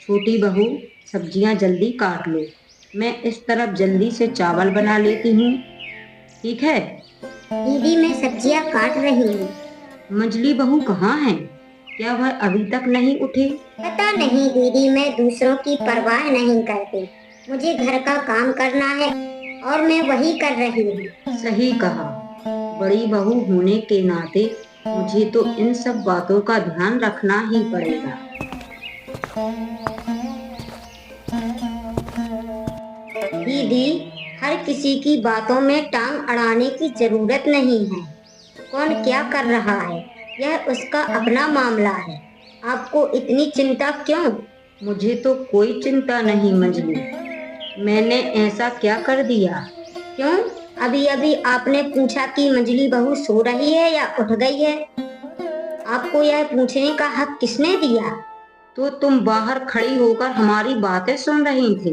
छोटी बहू, सब्जियां जल्दी काट लो। मैं इस तरफ जल्दी से चावल बना लेती हूँ, ठीक है? दीदी मैं सब्जियां काट रही हूँ। मंजली बहू कहाँ है? क्या वह अभी तक नहीं उठे? पता नहीं दीदी, मैं दूसरों की परवाह नहीं करती। मुझे घर का काम करना है और मैं वही कर रही हूँ। सही कहा। बड़ी बहू होने के नाते मुझे तो इन सब बातों का ध्यान रखना ही पड़ेगा। दीदी, हर किसी की बातों में टांग अड़ाने की जरूरत नहीं है। कौन क्या कर रहा है, यह उसका अपना मामला है। आपको इतनी चिंता क्यों? मुझे तो कोई चिंता नहीं मंजली। मैंने ऐसा क्या कर दिया? क्यों? अभी अभी आपने पूछा कि मंजली बहू सो रही है या उठ गई है। आपको यह पूछने का हक किसने दिया? तो तुम बाहर खड़ी होकर हमारी बातें सुन रही थी,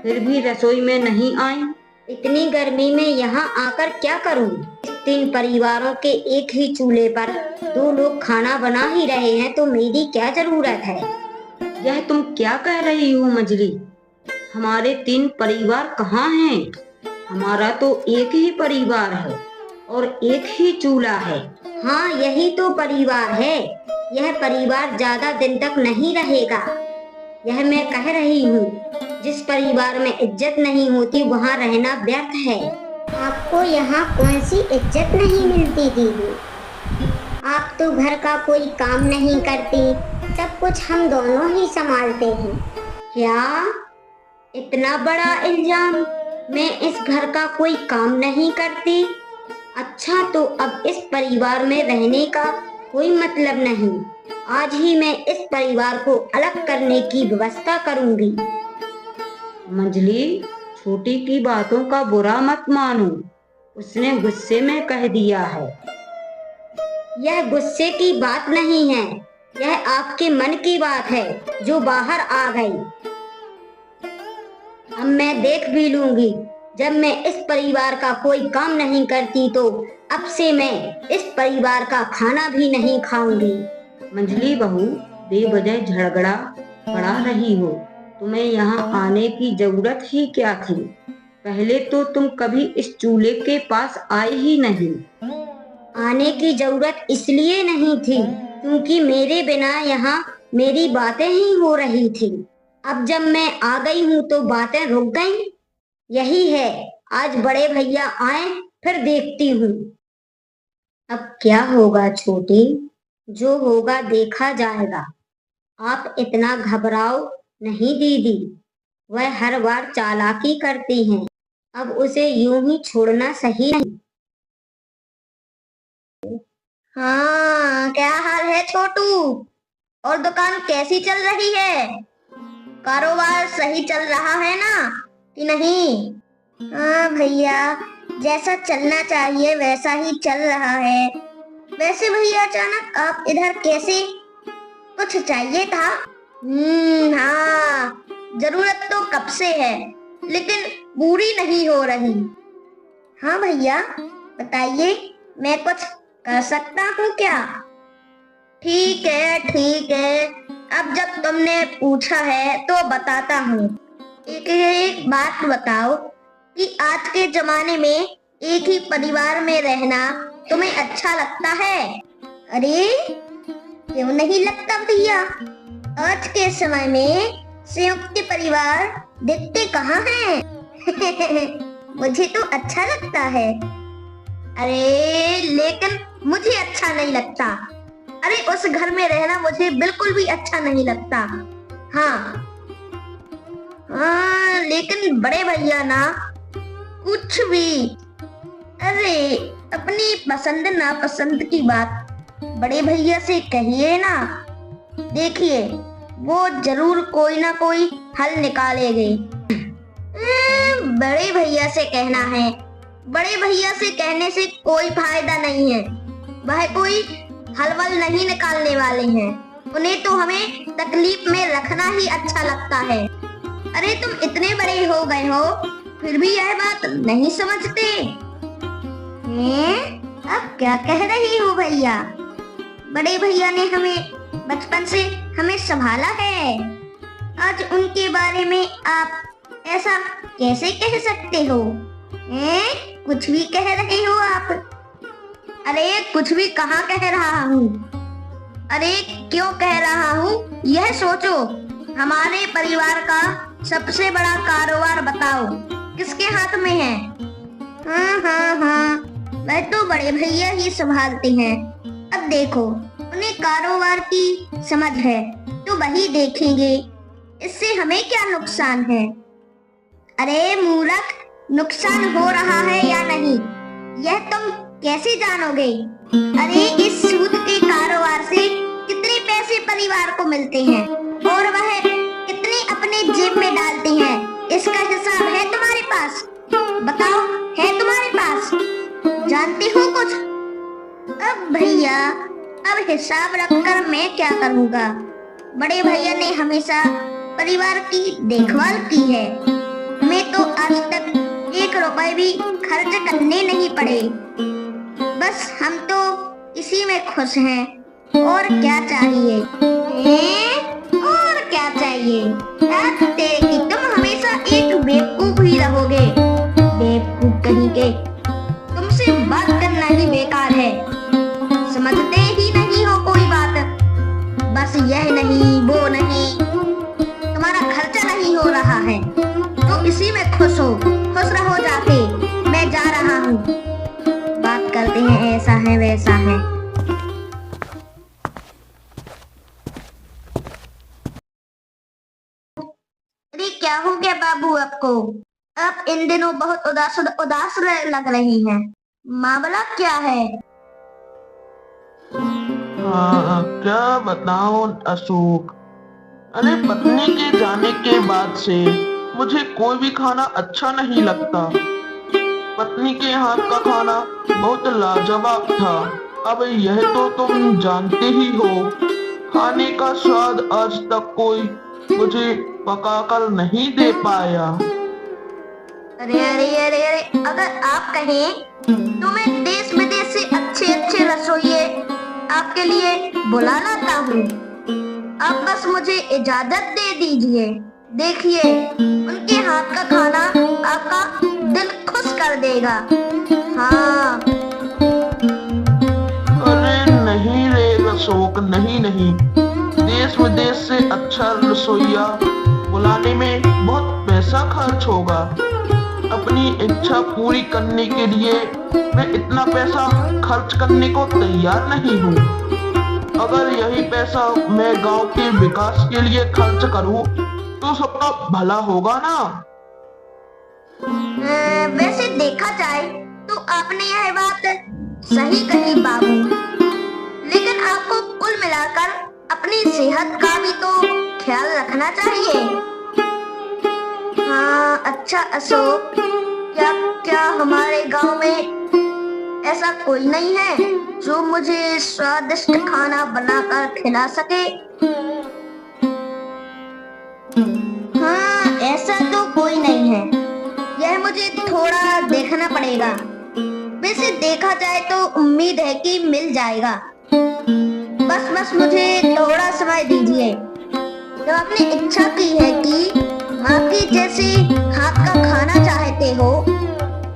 फिर भी रसोई में नहीं आई। इतनी गर्मी में यहाँ आकर क्या करूँ? तीन परिवारों के एक ही चूल्हे पर दो लोग खाना बना ही रहे हैं, तो मेरी क्या जरूरत है? यह तुम क्या कह रही हो मंजली? हमारे 3 परिवार कहाँ हैं? हमारा तो एक ही परिवार है और एक ही चूल्हा है। हाँ, यही तो परिवार है। यह परिवार ज्यादा दिन तक नहीं रहेगा। यह मैं कह रही हूँ, जिस परिवार में इज्जत नहीं होती वहाँ रहना व्यर्थ है। आपको यहाँ कौन सी इज्जत नहीं मिलती दीदी? आप तो घर का कोई काम नहीं करती, सब कुछ हम दोनों ही संभालते हैं। क्या? इतना बड़ा इल्जाम? मैं इस घर का कोई काम नहीं करती? अच्छा, तो अब इस परिवार में रहने का कोई मतलब नहीं। आज ही मैं इस परिवार को अलग करने की व्यवस्था करूंगी। मंजली, छोटी की बातों का बुरा मत मानो। उसने गुस्से में कह दिया है। यह गुस्से की बात नहीं है, यह आपके मन की बात है जो बाहर आ गई। अब मैं देख भी लूंगी। जब मैं इस परिवार का कोई काम नहीं करती तो अब से मैं इस परिवार का खाना भी नहीं खाऊंगी। मंजली बहू, बेवजह झगड़ा बढ़ा रही हो। तुम्हें यहाँ आने की जरूरत ही क्या थी? पहले तो तुम कभी इस चूल्हे के पास आई ही नहीं। आने की जरूरत इसलिए नहीं थी क्योंकि मेरे बिना यहाँ मेरी बातें ही हो रही थी। अब जब मैं आ गई हूँ तो बातें रुक गईं। यही है, आज बड़े भैया आए फिर देखती हूँ। अब क्या होगा छोटी, जो होगा देखा जाएगा। आप इतना घबराओ नहीं दीदी, वह हर बार चालाकी करती हैं। अब उसे यूं ही छोड़ना सही नहीं। हाँ, क्या हाल है छोटू? और दुकान कैसी चल रही है? कारोबार सही चल रहा है ना कि नहीं? हाँ भैया, जैसा चलना चाहिए वैसा ही चल रहा है। वैसे भैया, अचानक आप इधर कैसे? कुछ चाहिए था? हाँ, जरूरत तो कब से है, लेकिन पूरी नहीं हो रही। हाँ भैया, बताइए, मैं कुछ कर सकता हूँ क्या? ठीक है ठीक है, अब जब तुमने पूछा है तो बताता हूँ। एक बात बताओ कि आज के जमाने में एक ही परिवार में रहना तुम्हें अच्छा लगता है? अरे क्यों नहीं लगता भैया, आज के समय में संयुक्त परिवार दिखते कहाँ हैं? मुझे तो अच्छा लगता है। अरे लेकिन मुझे अच्छा नहीं लगता। अरे उस घर में रहना मुझे बिल्कुल भी अच्छा नहीं लगता। हाँ हाँ, लेकिन बड़े भैया ना, कुछ भी। अरे अपनी पसंद नापसंद की बात बड़े भैया से कहिए ना। देखिए, वो जरूर कोई ना कोई हल निकालेंगे। बड़े भैया से कहना है, बड़े भैया से कहने से कोई फायदा नहीं है। वह कोई हलवल नहीं निकालने वाले हैं। उन्हें तो हमें तकलीफ में रखना ही अच्छा लगता है। अरे तुम इतने बड़े हो गए हो, फिर भी यह बात नहीं समझते हैं? अब क्या कह रही हो भैया? बड़े भैया ने हमें बचपन से हमें संभाला है। आज उनके बारे में आप ऐसा कैसे कह सकते हो? कुछ भी कह रहे हो आप? अरे कुछ भी कहाँ कह रहा हूँ? अरे क्यों कह रहा हूँ यह सोचो। हमारे परिवार का सबसे बड़ा कारोबार बताओ किसके हाथ में है? हाँ, वह तो बड़े भैया ही संभालते हैं। अब देखो, उन्हें कारोबार की समझ है तो वही देखेंगे, इससे हमें क्या नुकसान है? अरे मूर्ख, नुकसान हो रहा है या नहीं यह तुम कैसे जानोगे? अरे इस सूद के कारोबार से कितने पैसे परिवार को मिलते हैं और वह कितने अपने जेब में डालते हैं, इसका हिसाब है तुम्हारे पास? बताओ, है तुम्हारे पास? जानते हो कुछ? अब भैया, अब हिसाब रखकर मैं क्या करूँगा? बड़े भैया ने हमेशा परिवार की देखभाल की है, हमें तो आज तक 1 रुपए भी खर्च करने नहीं पड़े। बस हम तो इसी में खुश हैं, और क्या चाहिए? और क्या चाहिए? तेरे की तुम हमेशा एक बेवकूफ ही रहोगे, बेवकूफ कहीं के। तुमसे बात करना ही बेकार है, समझते ही नहीं हो कोई बात। बस यह नहीं वो नहीं, तुम्हारा खर्चा नहीं हो रहा है तो इसी में खुश हो, खुश रहो जाके। मैं जा रहा हूँ, बात करते हैं ऐसा है वैसा है। अरे क्या हो गया बाबू आपको? आप इन दिनों बहुत उदास उदास लग रही हैं, मामला क्या है? क्या बताऊं अशोक। अरे पत्नी के जाने के बाद से मुझे कोई भी खाना अच्छा नहीं लगता। पत्नी के हाथ का खाना बहुत लाजवाब था, अब यह तो तुम जानते ही हो। खाने का स्वाद आज तक कोई मुझे पकाकर नहीं दे पाया। अरे अरे अरे अरे, अगर आप कहें तो मैं देश विदेश से अच्छे अच्छे रसोइये आपके लिए बुला लाता हूँ। आप बस मुझे इजाजत दे दीजिए। देखिए, उनके हाथ का खाना आपका दिल खुश कर देगा। हाँ। अरे नहीं रे अशोक, नहीं नहीं, देश विदेश से अच्छा रसोइया बुलाने में बहुत पैसा खर्च होगा। अपनी इच्छा पूरी करने के लिए मैं इतना पैसा खर्च करने को तैयार नहीं हूँ। अगर यही पैसा मैं गांव के विकास के लिए खर्च करूँ तो सबका भला होगा ना। वैसे देखा जाए तो आपने यह बात सही कही बाबू, लेकिन आपको कुल मिलाकर अपनी सेहत का भी तो ख्याल रखना चाहिए। हाँ अच्छा अशोक, क्या हमारे गांव में ऐसा कोई नहीं है जो मुझे स्वादिष्ट खाना बनाकर खिला सके? हाँ, ऐसा तो कोई नहीं है, यह मुझे थोड़ा देखना पड़ेगा। वैसे देखा जाए तो उम्मीद है कि मिल जाएगा। बस मुझे थोड़ा समय दीजिए। जब आपने इच्छा की है कि आपकी जैसे हाथ का खाना चाहते हो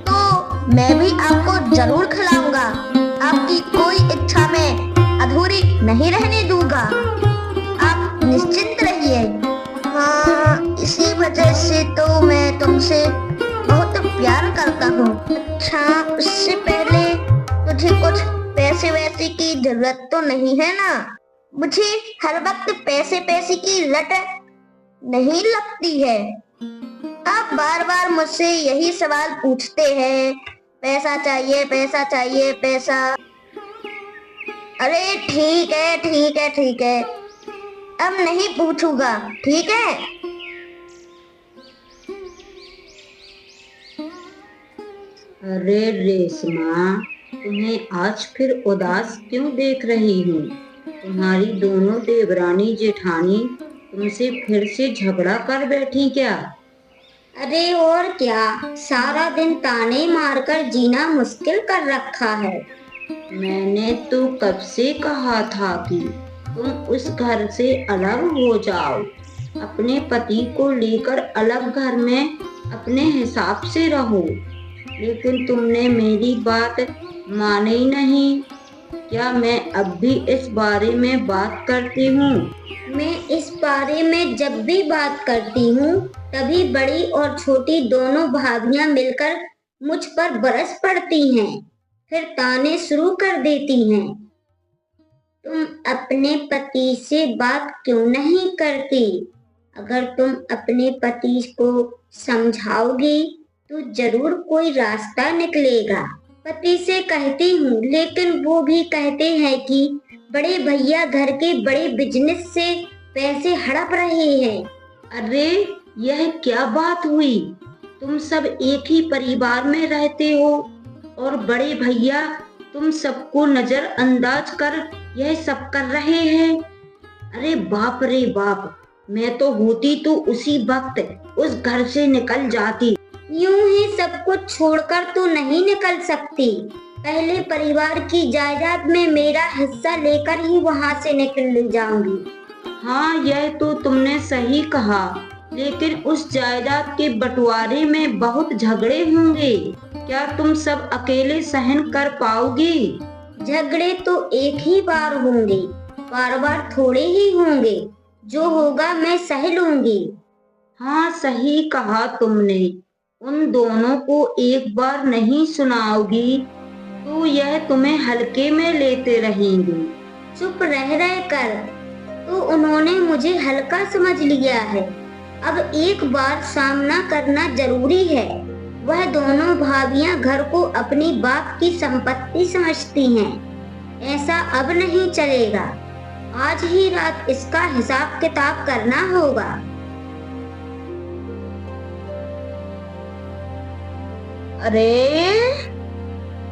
तो मैं भी आपको जरूर खिलाऊंगा। आपकी कोई इच्छा मैं अधूरी नहीं रहने दूंगा, आप निश्चिंत रहिए। हाँ, इसी वजह से तो मैं तुमसे बहुत प्यार करता हूँ। अच्छा, उससे पहले तुझे कुछ पैसे वैसे की जरूरत तो नहीं है ना? मुझे हर वक्त पैसे की लट नहीं लगती है। आप बार बार मुझसे यही सवाल पूछते हैं, पैसा चाहिए पैसा चाहिए पैसा। अरे ठीक है, अब नहीं पूछूंगा, ठीक है? अरे रेशमा, तुम्हें आज फिर उदास क्यों देख रही हूँ? तुम्हारी दोनों देवरानी जेठानी तुमसे फिर से झगड़ा कर बैठी क्या? अरे और क्या, सारा दिन ताने मारकर जीना मुश्किल कर रखा है। मैंने तो कब से कहा था कि तुम उस घर से अलग हो जाओ। अपने पति को लेकर अलग घर में अपने हिसाब से रहो। लेकिन तुमने मेरी बात मानी ही नहीं। क्या मैं अब भी इस बारे में बात करती हूँ? मैं इस बारे में जब भी बात करती हूँ तभी बड़ी और छोटी दोनों भाभियां मिलकर मुझ पर बरस पड़ती हैं, फिर ताने शुरू कर देती हैं। तुम अपने पति से बात क्यों नहीं करती? अगर तुम अपने पति को समझाओगी तो जरूर कोई रास्ता निकलेगा। पति से कहती हूँ, लेकिन वो भी कहते हैं कि बड़े भैया घर के बड़े बिजनेस से पैसे हड़प रहे हैं। अरे यह क्या बात हुई? तुम सब एक ही परिवार में रहते हो और बड़े भैया तुम सबको नजरअंदाज कर यह सब कर रहे हैं। अरे बाप रे बाप, मैं तो होती तो उसी वक्त उस घर से निकल जाती। यूं ही सब कुछ छोड़कर तो नहीं निकल सकती। पहले परिवार की जायदाद में मेरा हिस्सा लेकर ही वहाँ से निकल जाऊंगी। हाँ, यह तो तुमने सही कहा, लेकिन उस जायदाद के बंटवारे में बहुत झगड़े होंगे। क्या तुम सब अकेले सहन कर पाओगी? झगड़े तो एक ही बार होंगे, बार बार थोड़े ही होंगे। जो होगा मैं सह लूंगी। हाँ, सही कहा तुमने। उन दोनों को एक बार नहीं सुनाओगी तो यह तुम्हें हल्के में लेते रहेंगे। चुप रह कर तो उन्होंने मुझे हल्का समझ लिया है। अब एक बार सामना करना जरूरी है। वह दोनों भाभियां घर को अपनी बाप की संपत्ति समझती हैं। ऐसा अब नहीं चलेगा। आज ही रात इसका हिसाब किताब करना होगा। अरे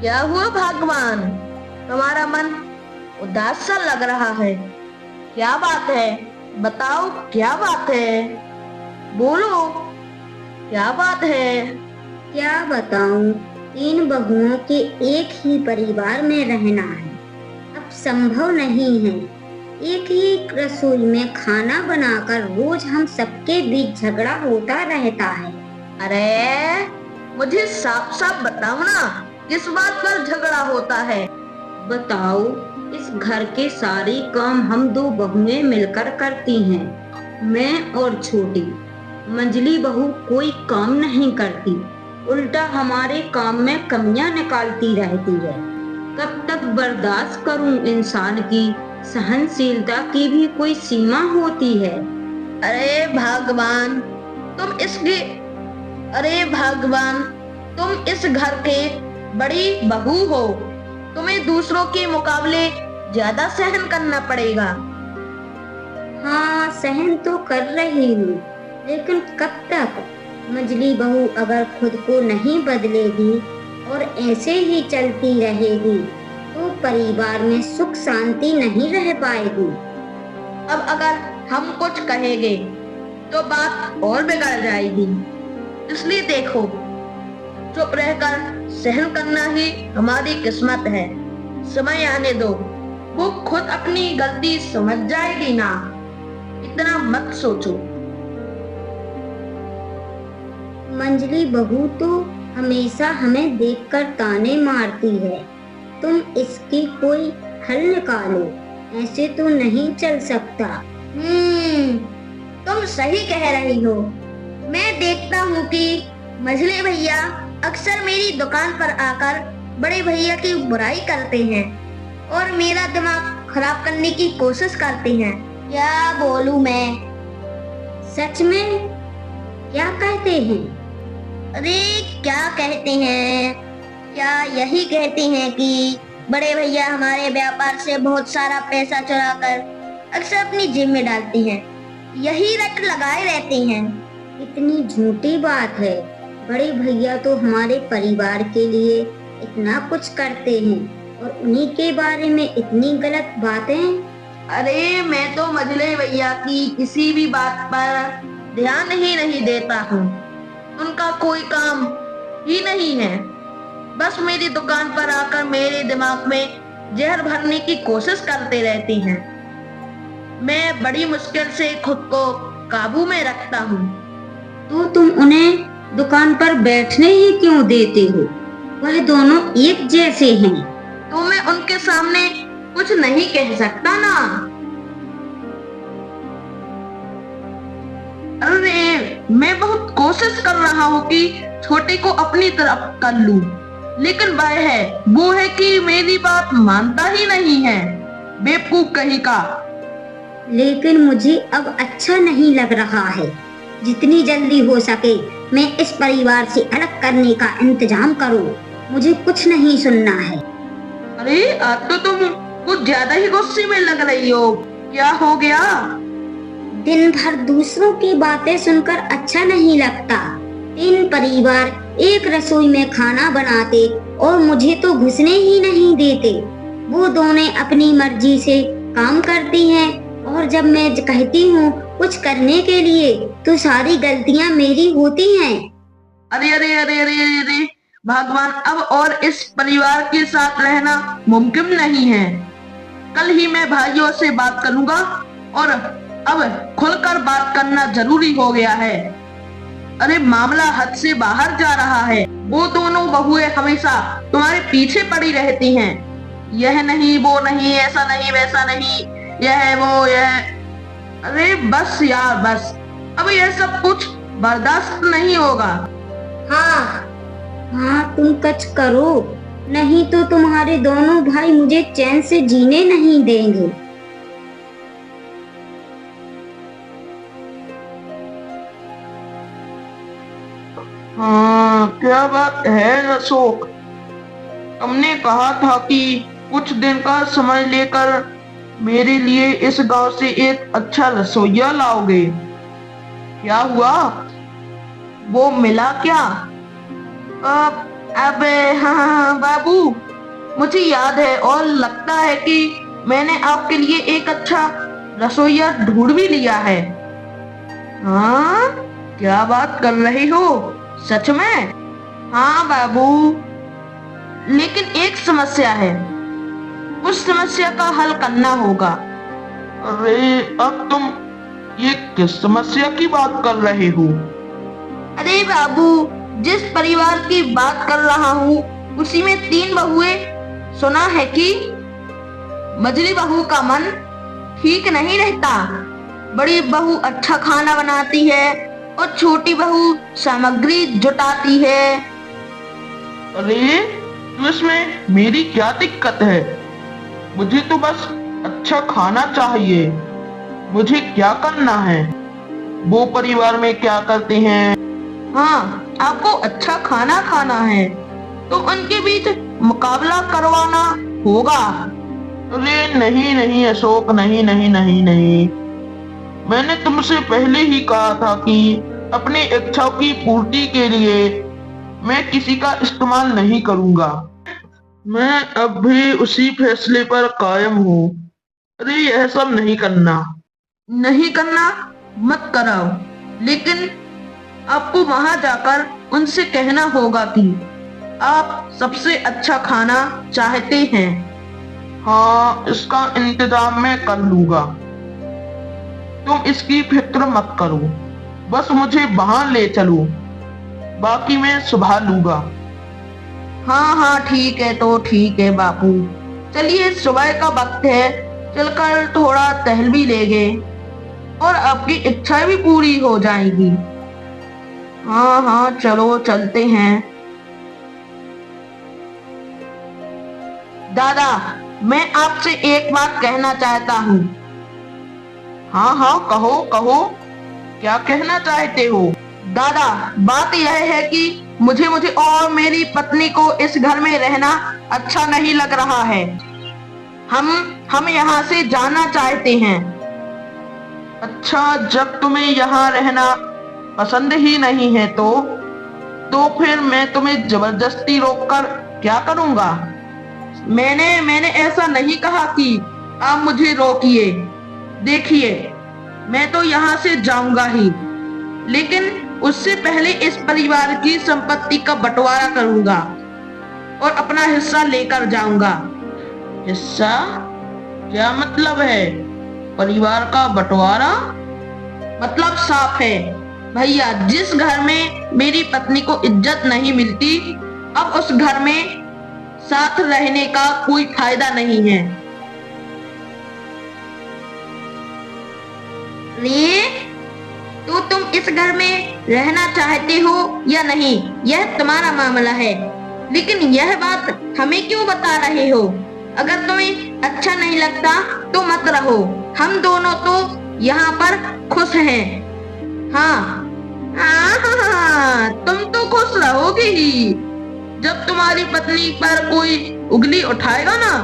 क्या हुआ भगवान, तुम्हारा मन उदास सा लग रहा है। क्या बात है? बताओ क्या बात है? बोलो क्या बात है? क्या बताऊं? 3 बहुओं के एक ही परिवार में रहना है अब संभव नहीं है। एक ही रसोई में खाना बनाकर रोज हम सबके बीच झगड़ा होता रहता है। अरे मुझे साफ साफ बताओ ना, किस बात पर झगड़ा होता है? बताओ, इस घर के सारे काम हम 2 बहुएं मिलकर करती हैं। मैं और छोटी मंझली बहू कोई काम नहीं करती, उल्टा हमारे काम में कमियां निकालती रहती है। कब तक बर्दाश्त करूं? इंसान की सहनशीलता की भी कोई सीमा होती है। अरे भगवान, तुम इस घर के बड़ी बहू हो। तुम्हें दूसरों के मुकाबले ज्यादा सहन करना पड़ेगा। हाँ, सहन तो कर रही हूँ, लेकिन कब तक? मंझली बहू अगर खुद को नहीं बदलेगी और ऐसे ही चलती रहेगी तो परिवार में सुख शांति नहीं रह पाएगी। अब अगर हम कुछ कहेंगे तो बात और बिगड़ जाएगी। इसलिए देखो, चुप रहकर सहन करना ही हमारी किस्मत है। समय आने दो, वो खुद अपनी गलती समझ जाएगी ना। इतना मत सोचो। मंझली बहू तो हमेशा हमें देखकर ताने मारती है। तुम इसकी कोई हल निकालो, ऐसे तो नहीं चल सकता। तुम सही कह रही हो। मैं देखता हूँ कि मंझले भैया अक्सर मेरी दुकान पर आकर बड़े भैया की बुराई करते हैं और मेरा दिमाग खराब करने की कोशिश करते हैं। क्या बोलूं मैं? सच में? क्या कहते हैं? अरे क्या कहते हैं? क्या यही कहते हैं कि बड़े भैया हमारे व्यापार से बहुत सारा पैसा चुराकर अक्सर अपनी जेब में डालते हैं। यही रट लगाए रहते हैं। इतनी झूठी बात है। बड़े भैया तो हमारे परिवार के लिए इतना कुछ करते हैं और उन्हीं के बारे में इतनी गलत बातें। अरे मैं तो मंझले भैया की किसी भी बात पर ध्यान ही नहीं देता हूँ। उनका कोई काम ही नहीं है, बस मेरी दुकान पर आकर मेरे दिमाग में जहर भरने की कोशिश करते रहते हैं। मैं बड़ी मुश्किल से खुद को काबू में रखता हूँ। तो तुम उन्हें दुकान पर बैठने ही क्यों देते हो? वह दोनों एक जैसे हैं। तो मैं उनके सामने कुछ नहीं कह सकता ना। अरे मैं बहुत कोशिश कर रहा हूँ कि छोटे को अपनी तरफ कर लूं, लेकिन वो है कि मेरी बात मानता ही नहीं है। बेवकूफ कहीं का। लेकिन मुझे अब अच्छा नहीं लग रहा है। जितनी जल्दी हो सके मैं इस परिवार से अलग करने का इंतजाम करो। मुझे कुछ नहीं सुनना है। अरे आज तो तुम कुछ ज्यादा ही गुस्से में लग रही हो। क्या हो गया? दिन भर दूसरों की बातें सुनकर अच्छा नहीं लगता। 3 परिवार एक रसोई में खाना बनाते और मुझे तो घुसने ही नहीं देते। वो दोनों अपनी मर्जी से काम करती हैं और जब मैं कहती हूँ कुछ करने के लिए तो सारी गलतियाँ मेरी होती हैं। अरे अरे अरे अरे अरे भगवान, अब और इस परिवार के साथ रहना मुमकिन नहीं है। कल ही मैं भाइयों से बात करूंगा और अब खुलकर बात करना जरूरी हो गया है। अरे मामला हद से बाहर जा रहा है। वो दोनों बहुएं हमेशा तुम्हारे पीछे पड़ी रहती हैं। यह नहीं, वो नहीं, ऐसा नहीं, वैसा नहीं, यह है, वो यह। अरे बस यार बस, अब यह सब कुछ बर्दाश्त नहीं होगा। हाँ तुम कुछ करो, नहीं तो तुम्हारे दोनों भाई मुझे चैन से जीने नहीं देंगे। हाँ, क्या बात है अशोक? तुमने कहा था कि कुछ दिन का समय लेकर मेरे लिए इस गांव से एक अच्छा रसोइया लाओगे। क्या हुआ? वो मिला क्या? अब हाँ बाबू, मुझे याद है और लगता है कि मैंने आपके लिए एक अच्छा रसोइया ढूंढ भी लिया है। हाँ, क्या बात कर रही हो? सच में? हाँ बाबू, लेकिन एक समस्या है। उस समस्या का हल करना होगा। अरे अब तुम ये किस समस्या की बात कर रहे हो? अरे बाबू, जिस परिवार की बात कर रहा हूँ उसी में 3 बहुएं। सुना है कि मझली बहू का मन ठीक नहीं रहता। बड़ी बहू अच्छा खाना बनाती है और छोटी बहू सामग्री जुटाती है। अरे तो इसमें मेरी क्या दिक्कत है? मुझे तो बस अच्छा खाना चाहिए। मुझे क्या करना है? वो परिवार में क्या करते हैं? हाँ, आपको अच्छा खाना खाना है तो उनके बीच मुकाबला करवाना होगा। अरे नहीं नहीं अशोक, नहीं नहीं नहीं नहीं। मैंने तुमसे पहले ही कहा था कि अपनी इच्छाओं की पूर्ति के लिए मैं किसी का इस्तेमाल नहीं करूंगा। मैं अब भी उसी फैसले पर कायम हूँ। अरे यह सब नहीं करना। नहीं करना मत कराओ, लेकिन आपको वहां जाकर उनसे कहना होगा कि आप सबसे अच्छा खाना चाहते हैं। हाँ, इसका इंतजाम मैं कर लूंगा। तुम इसकी फिक्र मत करो, बस मुझे वहां ले चलो, बाकी मैं संभाल लूंगा। हाँ हाँ ठीक है, तो ठीक है बापू। चलिए, सुबह का वक्त है, चलकर थोड़ा टहल भी लेंगे और आपकी इच्छा भी पूरी हो जाएगी। हाँ हाँ चलो चलते हैं। दादा, मैं आपसे एक बात कहना चाहता हूँ। हाँ हाँ कहो कहो, क्या कहना चाहते हो? दादा, बात यह है कि मुझे और मेरी पत्नी को इस घर में रहना अच्छा नहीं लग रहा है। हम यहाँ से जाना चाहते हैं। अच्छा, जब तुम्हें यहाँ रहना पसंद ही नहीं है तो फिर मैं तुम्हें जबरदस्ती रोककर क्या करूँगा? मैंने ऐसा नहीं कहा कि आप मुझे रोकिए। देखिए, मैं तो यहाँ से जाऊंगा ही, लेकिन उससे पहले इस परिवार की संपत्ति का बंटवारा करूंगा और अपना हिस्सा लेकर जाऊंगा। हिस्सा? क्या मतलब है? परिवार का बंटवारा? मतलब साफ है भैया, जिस घर में मेरी पत्नी को इज्जत नहीं मिलती, अब उस घर में साथ रहने का कोई फायदा नहीं है। रे, तो तुम इस घर में रहना चाहते हो या नहीं, यह तुम्हारा मामला है, लेकिन यह बात हमें क्यों बता रहे हो? अगर तुम्हें अच्छा नहीं लगता तो मत रहो, हम दोनों तो यहाँ पर खुश हैं। हाँ हाँ, तुम तो खुश रहोगे ही। जब तुम्हारी पत्नी पर कोई उंगली उठाएगा ना,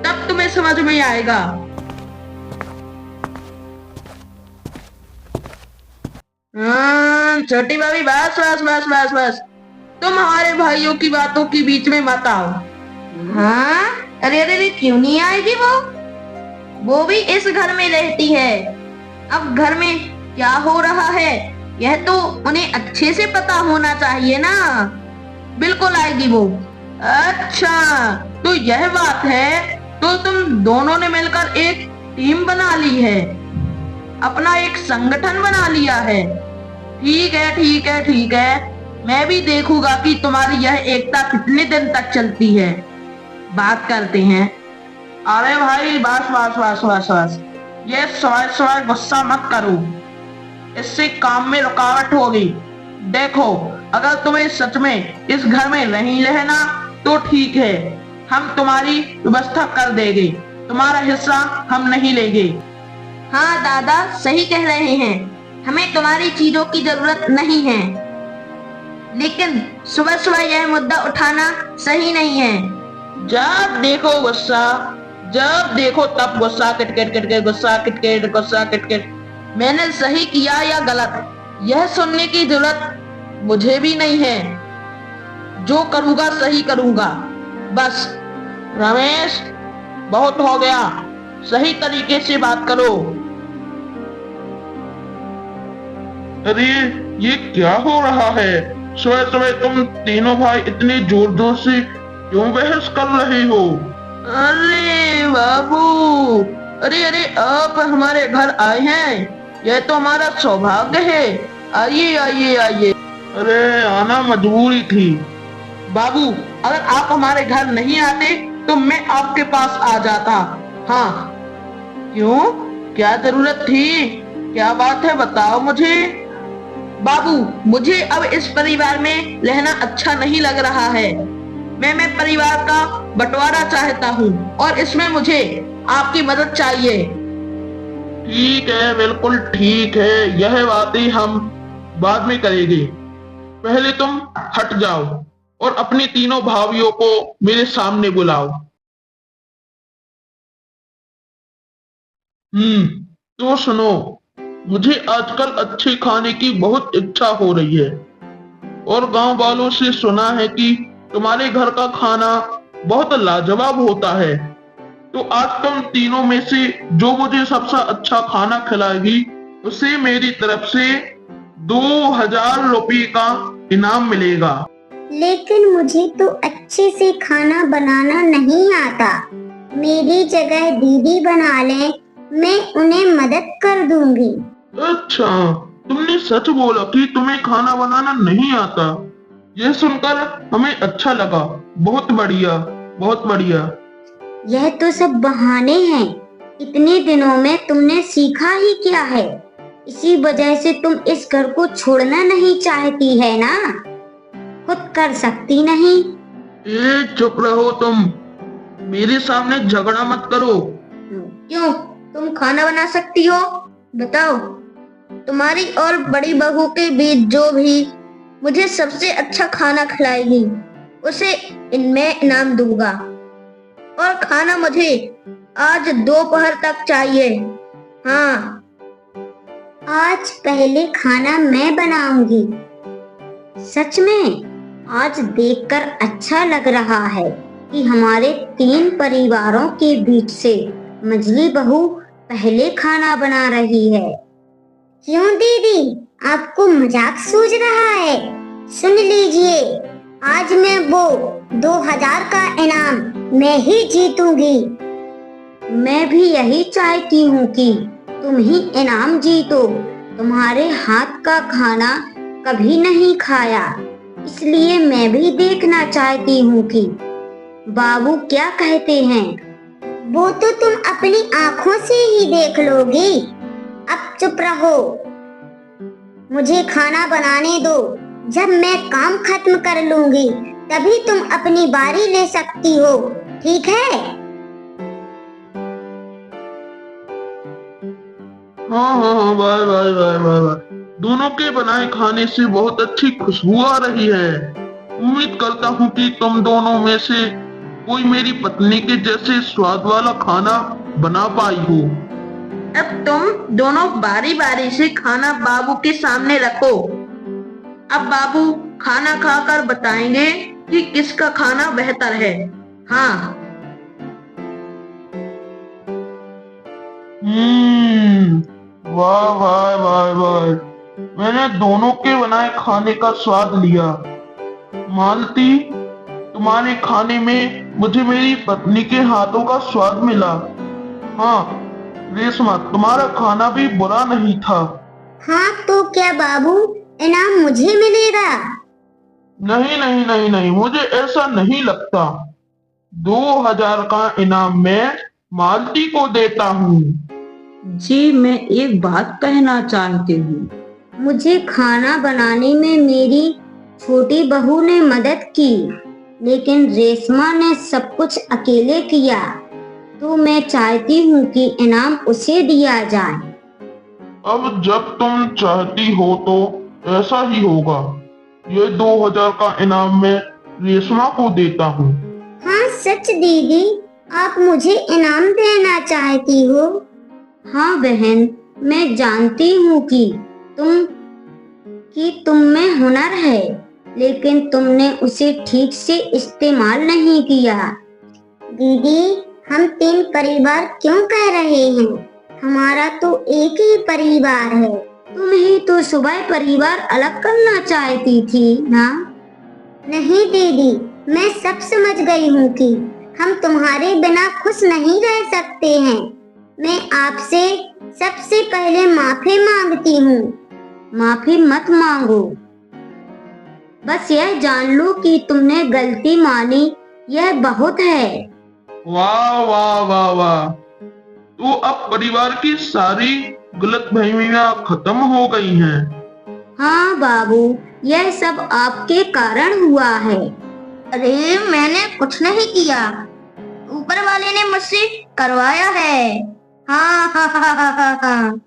तब तुम्हें समझ में आएगा। छोटी भाभी, बस बस बस बस बस, तुम हमारे भाइयों की बातों के बीच में मत आओ। हाँ, अरे अरे, क्यों नहीं आएगी वो भी इस घर में रहती है। अब घर में क्या हो रहा है यह तो उन्हें अच्छे से पता होना चाहिए ना। बिल्कुल आएगी वो। अच्छा, तो यह बात है, तो तुम दोनों ने मिलकर एक टीम बना ली है, अपना एक संगठन बना लिया है। ठीक है ठीक है ठीक है, मैं भी देखूंगा कि तुम्हारी यह एकता कितने दिन तक चलती है। बात करते हैं। अरे भाई, बस बस बस बस बस, ये सवाल सवाल गुस्सा मत करो, इससे काम में रुकावट होगी। देखो, अगर तुम्हें सच में इस घर में नहीं रहना तो ठीक है, हम तुम्हारी व्यवस्था कर देंगे, तुम्हारा हिस्सा हम नहीं लेंगे। हाँ दादा, सही कह रहे हैं, हमें तुम्हारी चीजों की जरूरत नहीं है, लेकिन सुबह सुबह यह मुद्दा उठाना सही नहीं है। जब देखो गुस्सा, जब देखो तब गुस्सा, किटकिट किटकिट, गुस्सा किटकिट, गुस्सा किटकिट। मैंने सही किया या गलत, यह सुनने की जरूरत मुझे भी नहीं है। जो करूंगा सही करूंगा, बस। रमेश, बहुत हो गया, सही तरीके से बात करो। अरे ये क्या हो रहा है? सुबह सुबह तुम तीनों भाई इतने जोर जोर से क्यों बहस कर रहे हो? अरे बाबू, अरे अरे, आप हमारे घर आए हैं, यह तो हमारा सौभाग्य है। आइए आइए आइए। अरे आना मजबूरी थी। बाबू, अगर आप हमारे घर नहीं आते तो मैं आपके पास आ जाता। हाँ, क्यों, क्या जरूरत थी, क्या बात है, बताओ मुझे। बाबू, मुझे अब इस परिवार में रहना अच्छा नहीं लग रहा है। मैं परिवार का बंटवारा चाहता हूँ और इसमें मुझे आपकी मदद चाहिए। ठीक है, बिल्कुल ठीक है, यह बातें हम बाद में करेंगे। पहले तुम हट जाओ और अपनी तीनों भाइयों को मेरे सामने बुलाओ। तो सुनो, मुझे आजकल अच्छे खाने की बहुत इच्छा हो रही है और गांव वालों से सुना है कि तुम्हारे घर का खाना बहुत लाजवाब होता है। तो आज तुम तीनों में से जो मुझे सबसे अच्छा खाना खिलाएगी, उसे मेरी तरफ से 2000 रुपये का इनाम मिलेगा। लेकिन मुझे तो अच्छे से खाना बनाना नहीं आता, मेरी जगह दीदी बना ले, मैं उन्हें मदद कर दूंगी। अच्छा, तुमने सच बोला कि तुम्हें खाना बनाना नहीं आता। यह सुनकर हमें अच्छा लगा। बहुत बढ़िया, बहुत बढ़िया। यह तो सब बहाने हैं, इतने दिनों में तुमने सीखा ही क्या है? इसी वजह से तुम इस घर को छोड़ना नहीं चाहती है ना? खुद कर सकती नहीं? ए, चुप रहो तुम, मेरे सामने झगड़ा मत करो। क्यों, तुम खाना बना सकती हो? बताओ, तुम्हारी और बड़ी बहू के बीच जो भी मुझे सबसे अच्छा खाना खिलाएगी, उसे इनमें इनाम दूंगा। और खाना मुझे आज दोपहर तक चाहिए। हाँ, आज पहले खाना मैं बनाऊंगी। सच में आज देखकर अच्छा लग रहा है कि हमारे 3 परिवारों के बीच से मझली बहू पहले खाना बना रही है। क्यों दीदी, आपको मजाक सूझ रहा है? सुन लीजिए, आज मैं वो 2000 का इनाम मैं ही जीतूंगी। मैं भी यही चाहती हूँ कि तुम ही इनाम जीतो, तुम्हारे हाथ का खाना कभी नहीं खाया, इसलिए मैं भी देखना चाहती हूँ कि बाबू क्या कहते हैं। वो तो तुम अपनी आँखों से ही देख लोगी। अब चुप रहो, मुझे खाना बनाने दो। जब मैं काम खत्म कर लूंगी तभी तुम अपनी बारी ले सकती हो, ठीक है? हाँ, bye bye bye bye bye. दोनों के बनाए खाने से बहुत अच्छी खुशबू आ रही है। उम्मीद करता हूँ कि तुम दोनों में से कोई मेरी पत्नी के जैसे स्वाद वाला खाना बना पाई हो। अब तुम दोनों बारी बारी से खाना बाबू के सामने रखो। अब बाबू खाना खाकर बताएंगे कि किसका खाना बेहतर है। हाँ। वाह वाह वाह वाह, मैंने दोनों के बनाए खाने का स्वाद लिया। मालती, तुम्हारे खाने में मुझे मेरी पत्नी के हाथों का स्वाद मिला। हाँ रेशमा, तुम्हारा खाना भी बुरा नहीं था। हाँ तो क्या बाबू, इनाम मुझे मिलेगा? नहीं नहीं नहीं नहीं, मुझे ऐसा नहीं लगता। 2000 का इनाम मैं मालती को देता हूँ। जी, मैं एक बात कहना चाहती हूँ। मुझे खाना बनाने में मेरी छोटी बहू ने मदद की, लेकिन रेशमा ने सब कुछ अकेले किया, तो मैं चाहती हूँ कि इनाम उसे दिया जाए। अब जब तुम चाहती हो तो ऐसा ही होगा। ये 2000 का इनाम मैं रेशमा को देता हूँ। हाँ सच दीदी, आप मुझे इनाम देना चाहती हो? हाँ बहन, मैं जानती हूँ कि तुम में हुनर है, लेकिन तुमने उसे ठीक से इस्तेमाल नहीं किया। दीदी, हम 3 परिवार क्यों कह रहे हैं? हमारा तो एक ही परिवार है। तुम ही तो सुबह परिवार अलग करना चाहती थी ना? नहीं दीदी, मैं सब समझ गई हूँ कि हम तुम्हारे बिना खुश नहीं रह सकते हैं। मैं आपसे सबसे पहले माफी मांगती हूँ। माफी मत मांगो, बस यह जान लो कि तुमने गलती मानी, यह बहुत है। वाह वाह वाह वाह, तो अब परिवार की सारी गलतफहमियां खत्म हो गई हैं। हाँ बाबू, यह सब आपके कारण हुआ है। अरे मैंने कुछ नहीं किया, ऊपर वाले ने मुझसे करवाया है। हाँ हाँ हाँ हाँ हाँ हाँ।